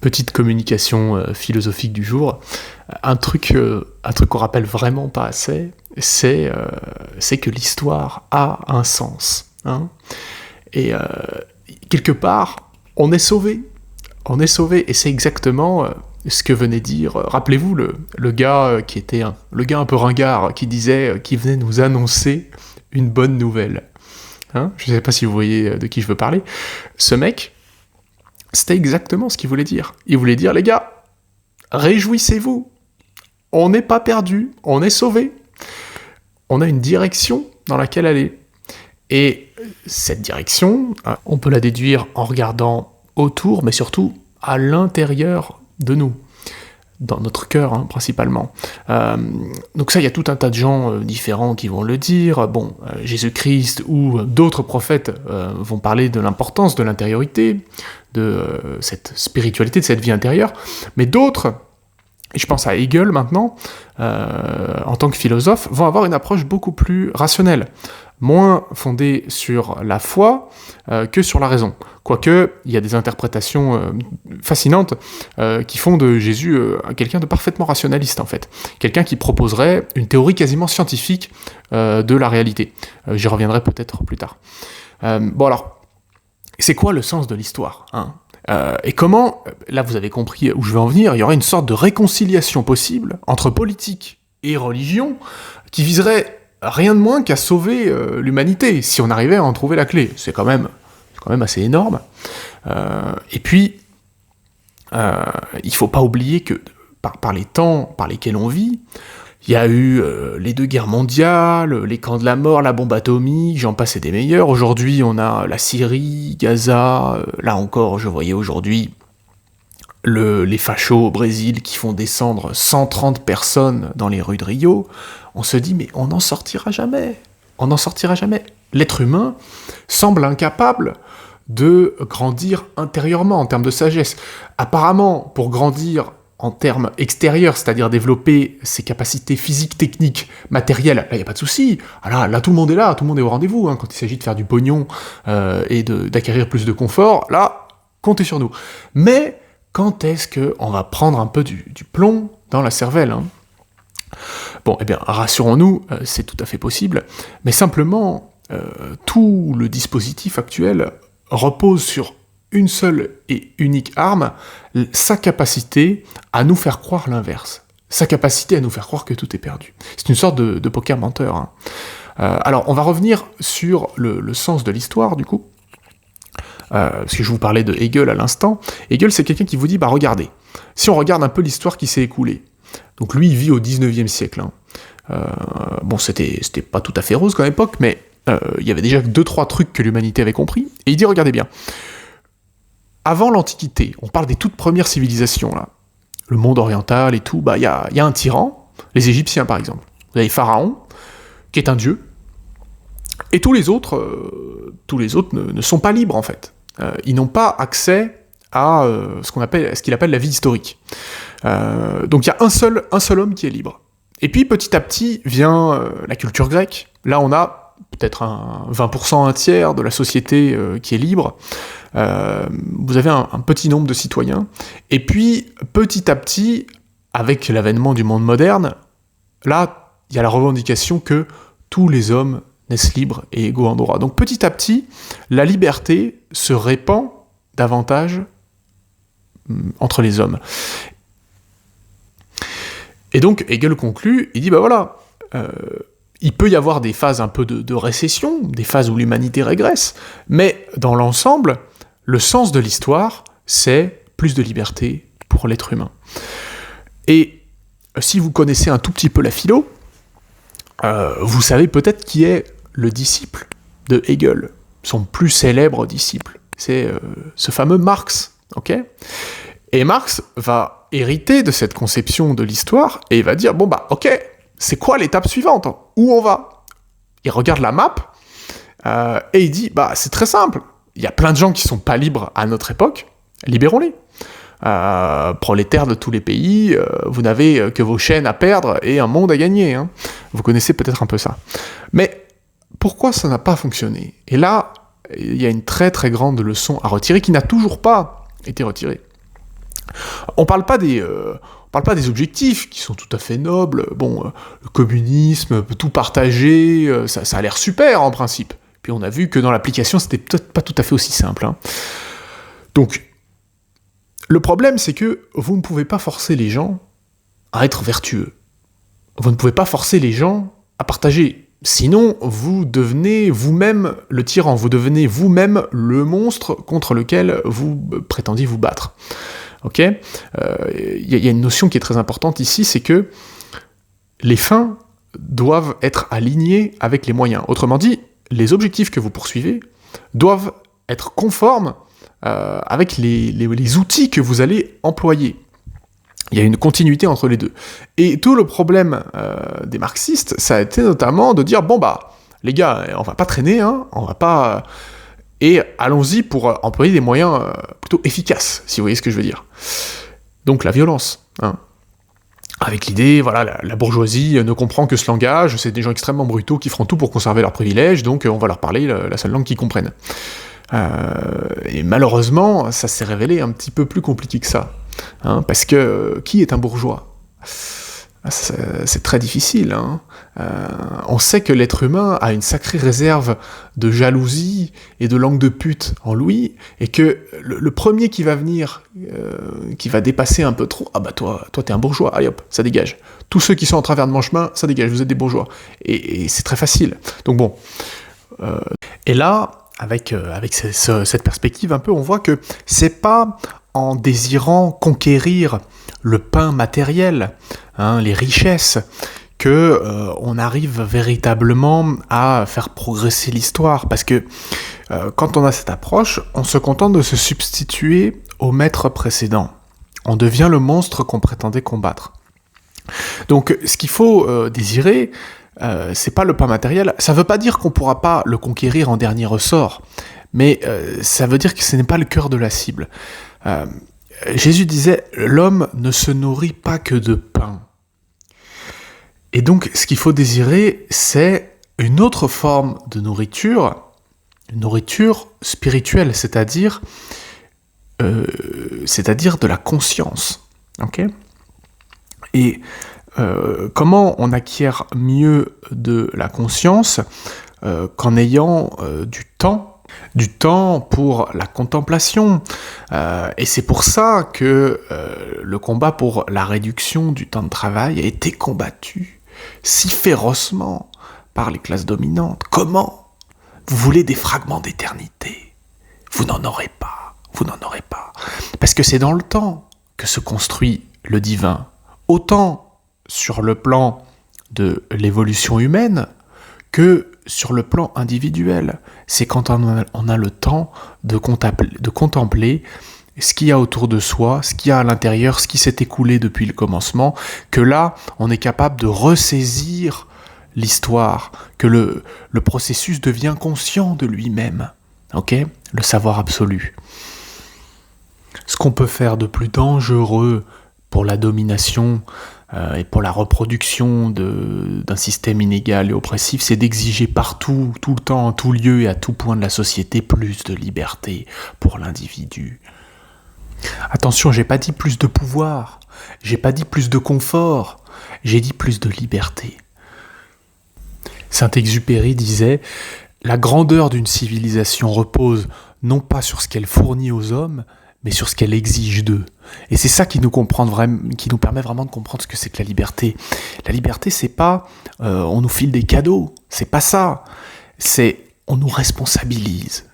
Petite communication philosophique du jour. Un truc qu'on rappelle vraiment pas assez, c'est que l'histoire a un sens. Hein, et quelque part, on est sauvé. On est sauvé, et c'est exactement ce que venait dire. Rappelez-vous le gars qui était le gars un peu ringard qui disait, qui venait nous annoncer une bonne nouvelle. Hein, je ne sais pas si vous voyez de qui je veux parler. Ce mec, c'était exactement ce qu'il voulait dire. Il voulait dire, les gars, réjouissez-vous. On n'est pas perdu, on est sauvé. On a une direction dans laquelle aller. Et cette direction, on peut la déduire en regardant autour, mais surtout à l'intérieur de nous, dans notre cœur, hein, principalement. Donc ça, il y a tout un tas de gens différents qui vont le dire. Bon, Jésus-Christ ou d'autres prophètes vont parler de l'importance de l'intériorité, de cette spiritualité, de cette vie intérieure, mais d'autres, et je pense à Hegel maintenant, en tant que philosophe, vont avoir une approche beaucoup plus rationnelle, moins fondée sur la foi que sur la raison. Quoique, il y a des interprétations fascinantes qui font de Jésus quelqu'un de parfaitement rationaliste, en fait. Quelqu'un qui proposerait une théorie quasiment scientifique de la réalité. J'y reviendrai peut-être plus tard. Bon alors, c'est quoi le sens de l'histoire, hein ? Et comment, là vous avez compris où je veux en venir, il y aurait une sorte de réconciliation possible entre politique et religion qui viserait rien de moins qu'à sauver l'humanité, si on arrivait à en trouver la clé. C'est quand même assez énorme. Et puis, il faut pas oublier que par les temps par lesquels on vit, il y a eu les 2 guerres mondiales, les camps de la mort, la bombe atomique, j'en passe et des meilleurs. Aujourd'hui, on a la Syrie, Gaza, là encore, je voyais aujourd'hui les fachos au Brésil qui font descendre 130 personnes dans les rues de Rio. On se dit, mais on n'en sortira jamais. On n'en sortira jamais. L'être humain semble incapable de grandir intérieurement en termes de sagesse. Apparemment, pour grandir en termes extérieurs, c'est-à-dire développer ses capacités physiques, techniques, matérielles, là, il n'y a pas de souci. Là, tout le monde est là, tout le monde est au rendez-vous. Hein, quand il s'agit de faire du pognon et d'acquérir plus de confort, là, comptez sur nous. Mais quand est-ce qu'on va prendre un peu du plomb dans la cervelle, hein ? Bon, eh bien, rassurons-nous, c'est tout à fait possible, mais simplement, tout le dispositif actuel repose sur une seule et unique arme, sa capacité à nous faire croire l'inverse. Sa capacité à nous faire croire que tout est perdu. C'est une sorte de poker menteur. Hein. Alors, on va revenir sur le sens de l'histoire, du coup, parce que je vous parlais de Hegel à l'instant. Hegel, c'est quelqu'un qui vous dit, bah regardez, si on regarde un peu l'histoire qui s'est écoulée, donc lui, il vit au 19e siècle. Hein. Bon, c'était pas tout à fait rose comme époque, mais il y avait déjà 2-3 trucs que l'humanité avait compris, et il dit, regardez bien, avant l'Antiquité, on parle des toutes premières civilisations, là, le monde oriental et tout, bah il y a un tyran, les Égyptiens par exemple. Vous avez Pharaon, qui est un dieu, et tous les autres ne sont pas libres en fait. Ils n'ont pas accès à ce qu'il appelle la vie historique. Donc il y a un seul homme qui est libre. Et puis petit à petit vient la culture grecque. Là on a peut-être un 20%, un tiers de la société qui est libre. Vous avez un petit nombre de citoyens. Et puis petit à petit, avec l'avènement du monde moderne, là il y a la revendication que tous les hommes naissent libres et égaux en droit. Donc petit à petit, la liberté se répand davantage entre les hommes. Et donc Hegel conclut, il dit, bah voilà, il peut y avoir des phases un peu de récession, des phases où l'humanité régresse, mais dans l'ensemble, le sens de l'histoire, c'est plus de liberté pour l'être humain. Et si vous connaissez un tout petit peu la philo, vous savez peut-être qui est le disciple de Hegel, son plus célèbre disciple. C'est ce fameux Marx, ok ? Et Marx va hériter de cette conception de l'histoire et il va dire, bon bah ok, c'est quoi l'étape suivante ? Où on va ? Il regarde la map et il dit, bah c'est très simple, il y a plein de gens qui sont pas libres à notre époque, libérons-les. Prolétaires de tous les pays, vous n'avez que vos chaînes à perdre et un monde à gagner. Hein. Vous connaissez peut-être un peu ça. Mais pourquoi ça n'a pas fonctionné ? Et là, il y a une très très grande leçon à retirer qui n'a toujours pas été retirée. On parle pas des objectifs qui sont tout à fait nobles. Bon, le communisme, tout partager, ça a l'air super en principe. Puis on a vu que dans l'application, c'était peut-être pas tout à fait aussi simple. Hein. Donc, le problème, c'est que vous ne pouvez pas forcer les gens à être vertueux. Vous ne pouvez pas forcer les gens à partager. Sinon, vous devenez vous-même le tyran, vous devenez vous-même le monstre contre lequel vous prétendiez vous battre. Ok ? Y a une notion qui est très importante ici, c'est que les fins doivent être alignées avec les moyens. Autrement dit, les objectifs que vous poursuivez doivent être conformes avec les outils que vous allez employer. Il y a une continuité entre les deux. Et tout le problème des marxistes, ça a été notamment de dire, bon bah, les gars, on va pas traîner, hein, on va pas... Et allons-y pour employer des moyens plutôt efficaces, si vous voyez ce que je veux dire. Donc la violence, hein. Avec l'idée, voilà, la bourgeoisie ne comprend que ce langage, c'est des gens extrêmement brutaux qui feront tout pour conserver leurs privilèges, donc on va leur parler la seule langue qu'ils comprennent. Et malheureusement, ça s'est révélé un petit peu plus compliqué que ça. Hein, parce que qui est un bourgeois ? C'est très difficile. Hein. On sait que l'être humain a une sacrée réserve de jalousie et de langue de pute en lui, et que le premier qui va venir, qui va dépasser un peu trop, ah bah toi t'es un bourgeois, allez hop, ça dégage. Tous ceux qui sont en travers de mon chemin, ça dégage, vous êtes des bourgeois. Et c'est très facile. Donc bon. Et là, avec cette perspective un peu, on voit que c'est pas en désirant conquérir le pain matériel, hein, les richesses, que on arrive véritablement à faire progresser l'histoire. Parce que quand on a cette approche, on se contente de se substituer au maître précédent. On devient le monstre qu'on prétendait combattre. Donc ce qu'il faut désirer, c'est pas le pain matériel. Ça veut pas dire qu'on pourra pas le conquérir en dernier ressort, mais ça veut dire que ce n'est pas le cœur de la cible. Jésus disait « L'homme ne se nourrit pas que de pain ». Et donc, ce qu'il faut désirer, c'est une autre forme de nourriture, une nourriture spirituelle, c'est-à-dire de la conscience. Okay ? Et comment on acquiert mieux de la conscience qu'en ayant du temps pour la contemplation. Et c'est pour ça que le combat pour la réduction du temps de travail a été combattu si férocement par les classes dominantes. Comment ? Vous voulez des fragments d'éternité ? Vous n'en aurez pas. Vous n'en aurez pas. Parce que c'est dans le temps que se construit le divin. Autant sur le plan de l'évolution humaine que sur le plan individuel. C'est quand on a le temps de contempler ce qu'il y a autour de soi, ce qu'il y a à l'intérieur, ce qui s'est écoulé depuis le commencement, que là, on est capable de ressaisir l'histoire, que le processus devient conscient de lui-même. Okay ? Le savoir absolu. Ce qu'on peut faire de plus dangereux pour la domination et pour la reproduction d'un système inégal et oppressif, c'est d'exiger partout, tout le temps, en tout lieu et à tout point de la société, plus de liberté pour l'individu. Attention, j'ai pas dit plus de pouvoir, j'ai pas dit plus de confort, j'ai dit plus de liberté. Saint-Exupéry disait « La grandeur d'une civilisation repose non pas sur ce qu'elle fournit aux hommes, mais sur ce qu'elle exige d'eux. » Et c'est ça qui nous permet vraiment de comprendre ce que c'est que la liberté. La liberté, c'est pas on nous file des cadeaux, c'est pas ça. C'est on nous responsabilise.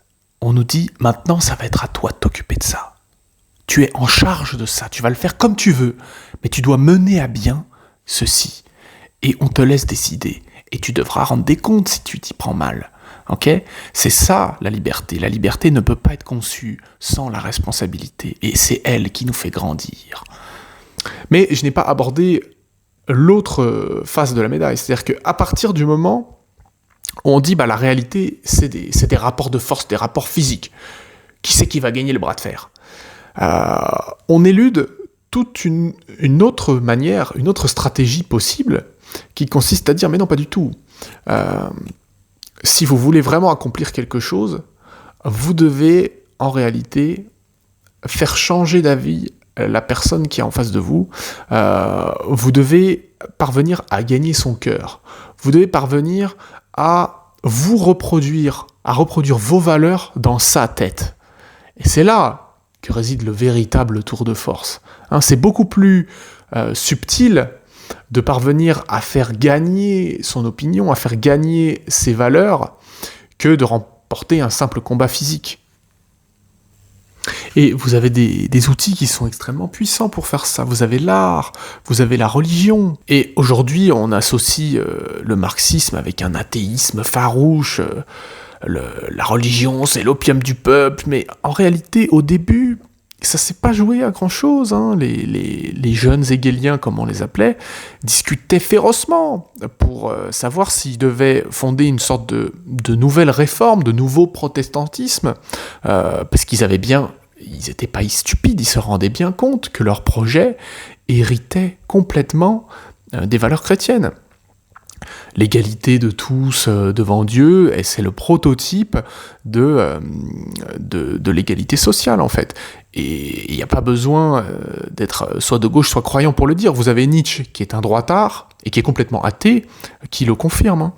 On nous dit maintenant ça va être à toi de t'occuper de ça. Tu es en charge de ça, tu vas le faire comme tu veux, mais tu dois mener à bien ceci. Et on te laisse décider. Et tu devras rendre des comptes si tu t'y prends mal. Okay ? C'est ça la liberté. La liberté ne peut pas être conçue sans la responsabilité. Et c'est elle qui nous fait grandir. Mais je n'ai pas abordé l'autre face de la médaille. C'est-à-dire qu'à partir du moment où on dit la réalité, c'est des rapports de force, des rapports physiques. Qui c'est qui va gagner le bras de fer ? On élude toute une autre manière, une autre stratégie possible qui consiste à dire mais non, pas du tout. Si vous voulez vraiment accomplir quelque chose, vous devez en réalité faire changer d'avis la personne qui est en face de vous, vous devez parvenir à gagner son cœur. Vous devez parvenir à reproduire vos valeurs dans sa tête. Et c'est là que réside le véritable tour de force. C'est beaucoup plus subtil de parvenir à faire gagner son opinion, à faire gagner ses valeurs, que de remporter un simple combat physique. Et vous avez des outils qui sont extrêmement puissants pour faire ça. Vous avez l'art, vous avez la religion. Et aujourd'hui, on associe le marxisme avec un athéisme farouche. La religion, c'est l'opium du peuple. Mais en réalité, au début, ça s'est pas joué à grand-chose. Les jeunes hégéliens, comme on les appelait, discutaient férocement pour savoir s'ils devaient fonder une sorte de nouvelle réforme, de nouveau protestantisme, parce qu'ils avaient bien... Ils n'étaient pas stupides, ils se rendaient bien compte que leur projet héritait complètement des valeurs chrétiennes. L'égalité de tous devant Dieu, et c'est le prototype de l'égalité sociale, en fait. Et il n'y a pas besoin d'être soit de gauche, soit croyant pour le dire. Vous avez Nietzsche, qui est un droitard, et qui est complètement athée, qui le confirme.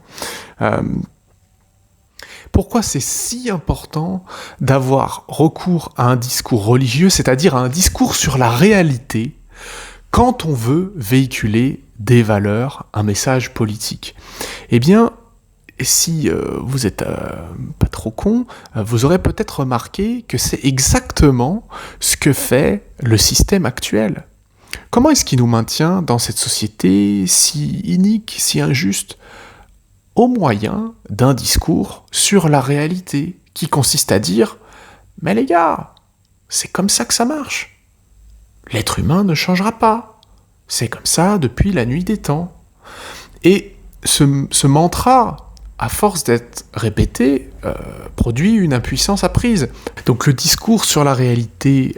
Pourquoi c'est si important d'avoir recours à un discours religieux, c'est-à-dire à un discours sur la réalité, quand on veut véhiculer des valeurs, un message politique? Eh bien, si vous êtes pas trop con, vous aurez peut-être remarqué que c'est exactement ce que fait le système actuel. Comment est-ce qu'il nous maintient dans cette société si inique, si injuste ? Au moyen d'un discours sur la réalité, qui consiste à dire « Mais les gars, c'est comme ça que ça marche. L'être humain ne changera pas. C'est comme ça depuis la nuit des temps. » Et ce mantra, à force d'être répété, produit une impuissance apprise. Donc le discours sur la réalité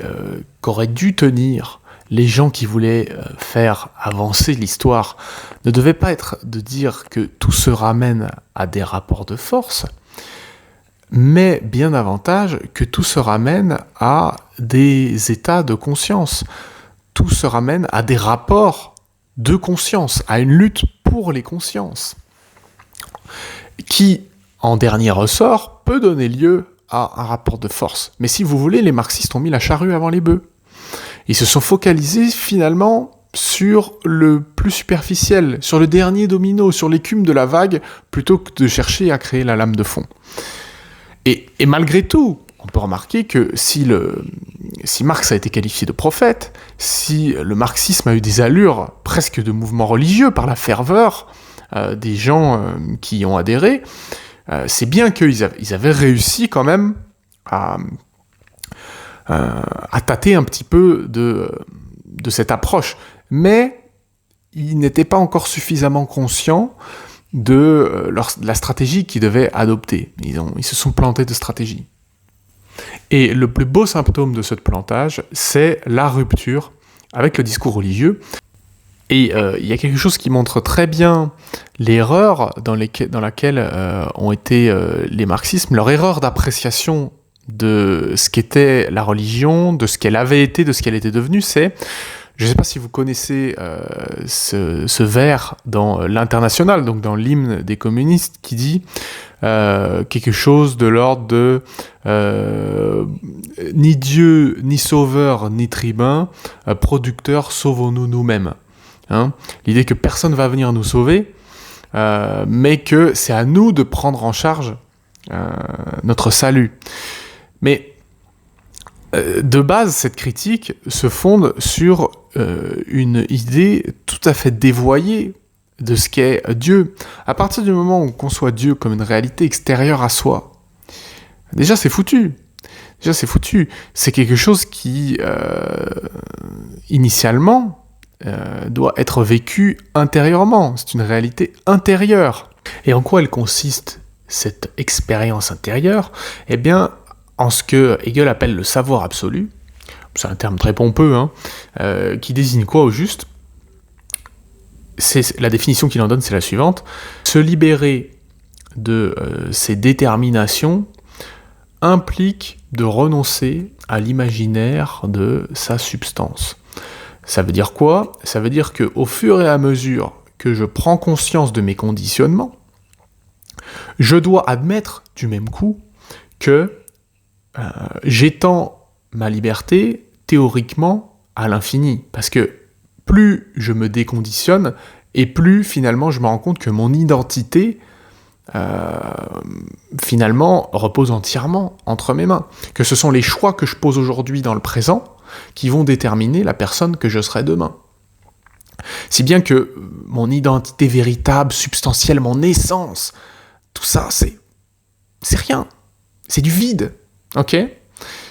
qu'auraient dû tenir les gens qui voulaient faire avancer l'histoire ne devait pas être de dire que tout se ramène à des rapports de force, mais bien davantage que tout se ramène à des états de conscience. Tout se ramène à des rapports de conscience, à une lutte pour les consciences, qui, en dernier ressort, peut donner lieu à un rapport de force. Mais si vous voulez, les marxistes ont mis la charrue avant les bœufs. Ils se sont focalisés finalement sur le plus superficiel, sur le dernier domino, sur l'écume de la vague, plutôt que de chercher à créer la lame de fond. Et malgré tout, on peut remarquer que si Marx a été qualifié de prophète, si le marxisme a eu des allures presque de mouvement religieux par la ferveur des gens qui y ont adhéré, c'est bien qu'ils avaient réussi quand même à tâter un petit peu de cette approche. Mais ils n'étaient pas encore suffisamment conscients de la stratégie qu'ils devaient adopter. Ils se sont plantés de stratégie. Et le plus beau symptôme de ce plantage, c'est la rupture avec le discours religieux. Et il y a quelque chose qui montre très bien l'erreur dans laquelle ont été les marxismes, leur erreur d'appréciation de ce qu'était la religion, de ce qu'elle avait été, de ce qu'elle était devenue, c'est, je ne sais pas si vous connaissez ce vers dans l'Internationale, donc dans l'hymne des communistes, qui dit quelque chose de l'ordre de ni Dieu, ni sauveur, ni tribun, producteur, sauvons-nous nous-mêmes. L'idée que personne ne va venir nous sauver, mais que c'est à nous de prendre en charge notre salut. Mais de base, cette critique se fonde sur une idée tout à fait dévoyée de ce qu'est Dieu. À partir du moment où on conçoit Dieu comme une réalité extérieure à soi, déjà c'est foutu. C'est quelque chose qui, initialement, doit être vécu intérieurement. C'est une réalité intérieure. Et en quoi elle consiste, cette expérience intérieure ? Eh bien, en ce que Hegel appelle le savoir absolu, c'est un terme très pompeux, qui désigne quoi au juste ? La définition qu'il en donne, c'est la suivante. Se libérer de ses déterminations implique de renoncer à l'imaginaire de sa substance. Ça veut dire quoi ? Ça veut dire qu'au fur et à mesure que je prends conscience de mes conditionnements, je dois admettre du même coup que j'étends ma liberté théoriquement à l'infini. Parce que plus je me déconditionne, et plus finalement je me rends compte que mon identité finalement repose entièrement entre mes mains. Que ce sont les choix que je pose aujourd'hui dans le présent qui vont déterminer la personne que je serai demain. Si bien que mon identité véritable, substantielle, mon essence, tout ça, c'est rien. C'est du vide. Ok ?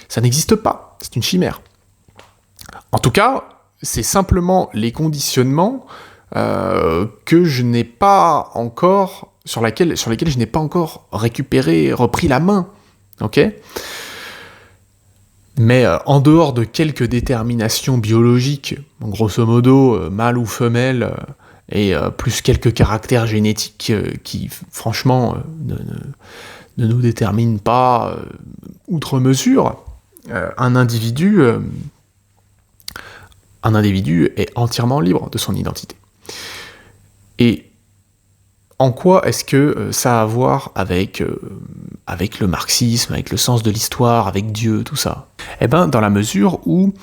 Ça n'existe pas. C'est une chimère. En tout cas, c'est simplement les conditionnements que je n'ai pas encore, sur lesquels je n'ai pas encore repris la main. Ok ? Mais en dehors de quelques déterminations biologiques, grosso modo, mâle ou femelle, et plus quelques caractères génétiques qui, franchement, ne nous déterminent pas outre mesure, un individu est entièrement libre de son identité. Et en quoi est-ce que ça a à voir avec le marxisme, avec le sens de l'histoire, avec Dieu, tout ça ? Eh bien, dans la mesure où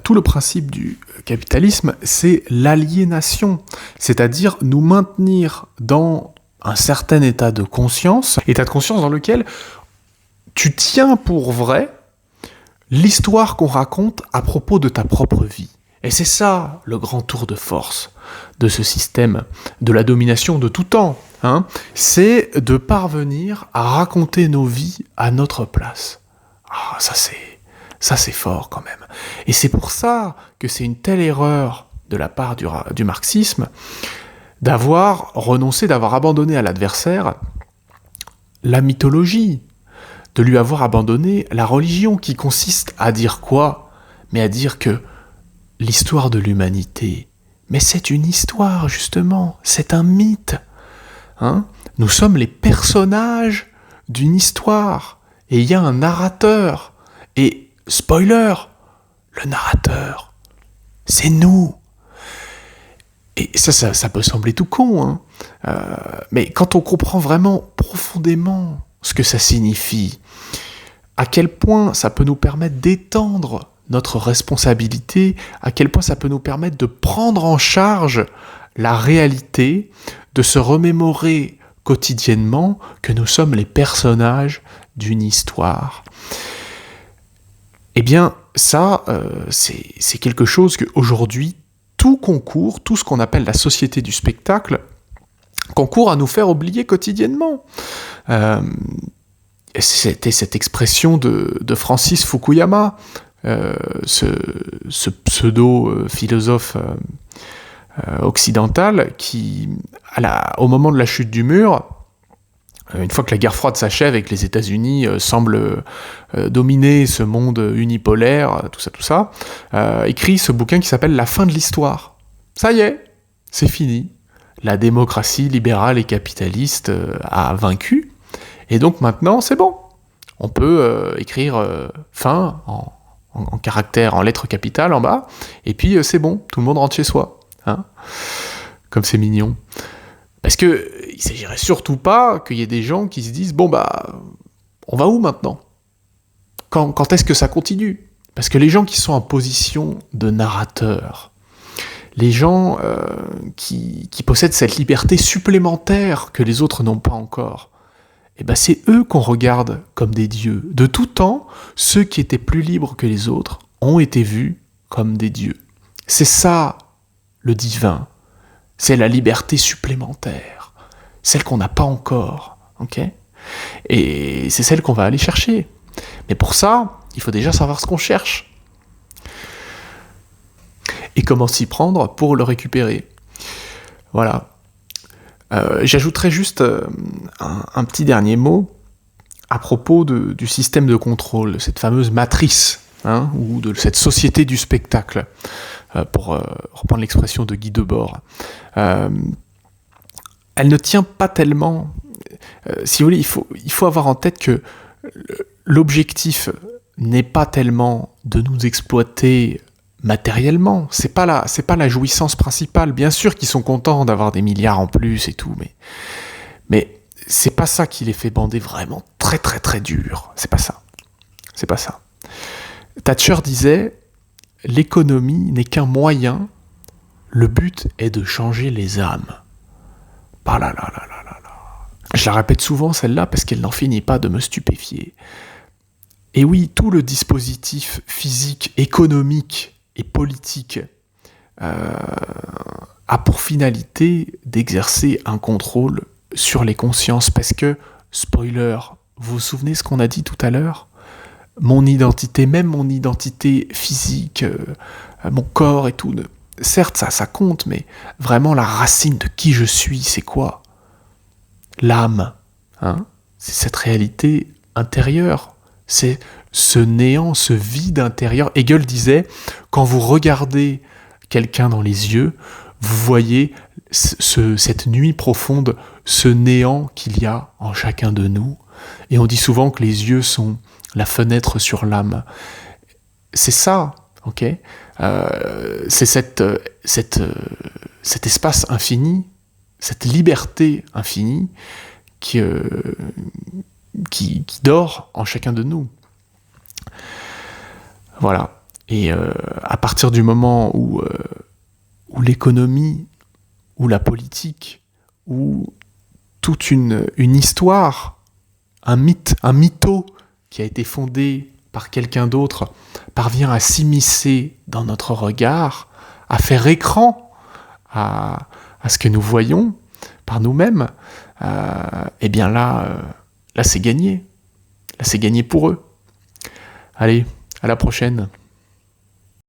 tout le principe du capitalisme, c'est l'aliénation, c'est-à-dire nous maintenir dans un certain état de conscience dans lequel tu tiens pour vrai l'histoire qu'on raconte à propos de ta propre vie. Et c'est ça le grand tour de force de ce système de la domination de tout temps. C'est de parvenir à raconter nos vies à notre place. Ah, ça c'est fort quand même. Et c'est pour ça que c'est une telle erreur de la part du marxisme d'avoir renoncé, d'avoir abandonné à l'adversaire la mythologie, de lui avoir abandonné la religion, qui consiste à dire quoi ? Mais à dire que l'histoire de l'humanité, mais c'est une histoire justement, c'est un mythe. Nous sommes les personnages d'une histoire, et il y a un narrateur, et spoiler, le narrateur, c'est nous. Et ça peut sembler tout con, mais quand on comprend vraiment profondément ce que ça signifie, à quel point ça peut nous permettre d'étendre notre responsabilité, à quel point ça peut nous permettre de prendre en charge la réalité, de se remémorer quotidiennement que nous sommes les personnages d'une histoire. Eh bien, ça, c'est quelque chose qu'aujourd'hui, tout concourt, tout ce qu'on appelle la société du spectacle, concourt à nous faire oublier quotidiennement. C'était cette expression de Francis Fukuyama, ce pseudo-philosophe occidental qui, au moment de la chute du mur, une fois que la guerre froide s'achève et que les États-Unis semblent dominer ce monde unipolaire, tout ça, écrit ce bouquin qui s'appelle « La fin de l'histoire ». Ça y est, c'est fini. La démocratie libérale et capitaliste a vaincu, et donc maintenant c'est bon. On peut écrire fin en caractères, en lettres capitales en bas, et puis c'est bon, tout le monde rentre chez soi. Comme c'est mignon. Parce que il s'agirait surtout pas qu'il y ait des gens qui se disent bon on va où maintenant ? Quand est-ce que ça continue ? Parce que les gens qui sont en position de narrateur, les gens qui possèdent cette liberté supplémentaire que les autres n'ont pas encore, eh ben c'est eux qu'on regarde comme des dieux. De tout temps, ceux qui étaient plus libres que les autres ont été vus comme des dieux. C'est ça le divin. C'est la liberté supplémentaire, celle qu'on n'a pas encore, ok ? Et c'est celle qu'on va aller chercher. Mais pour ça, il faut déjà savoir ce qu'on cherche. Et comment s'y prendre pour le récupérer. Voilà. J'ajouterai juste un petit dernier mot à propos du système de contrôle, cette fameuse matrice, ou de cette société du spectacle. Pour reprendre l'expression de Guy Debord. Elle ne tient pas tellement... si vous voulez, il faut avoir en tête que l'objectif n'est pas tellement de nous exploiter matériellement, c'est pas la jouissance principale. Bien sûr qu'ils sont contents d'avoir des milliards en plus et tout, mais c'est pas ça qui les fait bander vraiment très très très dur. C'est pas ça. Thatcher disait, l'économie n'est qu'un moyen, le but est de changer les âmes. Bah là là là là là là. Je la répète souvent celle-là parce qu'elle n'en finit pas de me stupéfier. Et oui, tout le dispositif physique, économique et politique a pour finalité d'exercer un contrôle sur les consciences. Parce que, spoiler, vous vous souvenez ce qu'on a dit tout à l'heure ? Mon identité, même mon identité physique, mon corps et tout, certes ça compte, mais vraiment la racine de qui je suis, c'est quoi ? L'âme, hein ? C'est cette réalité intérieure. C'est ce néant, ce vide intérieur. Hegel disait, quand vous regardez quelqu'un dans les yeux, vous voyez cette nuit profonde, ce néant qu'il y a en chacun de nous. Et on dit souvent que les yeux sont la fenêtre sur l'âme. C'est ça, ok ? C'est cet espace infini, cette liberté infinie qui dort en chacun de nous. Voilà. Et à partir du moment où l'économie, où la politique, où toute une histoire, un mythe, un mytho qui a été fondé par quelqu'un d'autre, parvient à s'immiscer dans notre regard, à faire écran à ce que nous voyons par nous-mêmes, et bien là c'est gagné. Là, c'est gagné pour eux. Allez, à la prochaine.